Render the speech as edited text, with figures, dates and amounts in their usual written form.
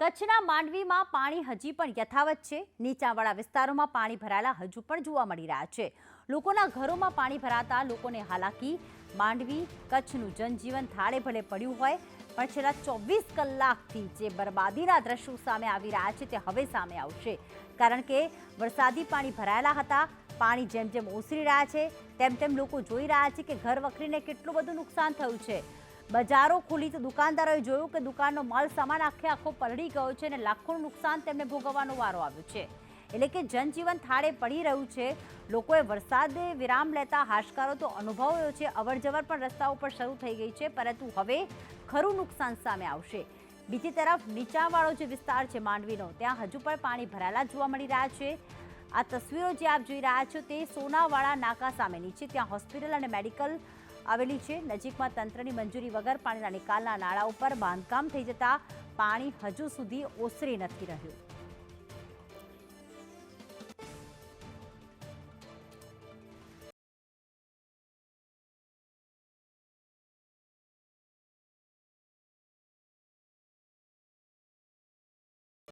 કચ્છના માંડવીમાં પાણી હજી પણ યથાવત છે। નીચાણવાળા વિસ્તારોમાં પાણી ભરાયેલા હજુ પણ જોવા મળી રહ્યા છે। લોકોના ઘરોમાં પાણી ભરાતા લોકોને હાલાકી। માંડવી કચ્છનું જનજીવન થાળે ભલે પડ્યું હોય પણ છેલ્લા 24 કલાકથી જે બરબાદીના દ્રશ્યો સામે આવી રહ્યા છે તે હવે સામે આવશે, કારણ કે વરસાદી પાણી ભરાયેલા હતા। પાણી જેમ જેમ ઓસરી રહ્યા છે તેમ તેમ લોકો જોઈ રહ્યા છે કે ઘર વખરીને કેટલું બધું નુકસાન થયું છે। બજારો ખુલી તો દુકાનદારોએ જોયું કે દુકાનનો માલ સામાન આખો પલળી ગયો છે અને લાખોનું નુકસાન તેમને ભોગવવાનો વારો આવ્યો છે। એટલે કે જનજીવન થાળે પડી રહ્યું છે। લોકોએ વરસાદે વિરામ લેતા હાશકારો તો અનુભવ્યો છે। અવરજવર પણ રસ્તા ઉપર શરૂ થઈ ગઈ છે, પરંતુ હવે ખરું નુકસાન સામે આવશે। બીજી તરફ નીચાણવાળો જે વિસ્તાર છે માંડવીનો, ત્યાં હજુ પણ પાણી ભરાયેલા જોવા મળી રહ્યા છે। આ તસવીરો જે આપ જોઈ રહ્યા છો તે સોનાવાળા નાકા સામેની છે। ત્યાં હોસ્પિટલ અને મેડિકલ આવેલી છે। નજીકમાં તંત્રની મંજૂરી વગર પાણીના નિકાલના નાળા ઉપર બાંધકામ થઈ જતા પાણી હજુ સુધી ઓસરી નથી રહ્યું।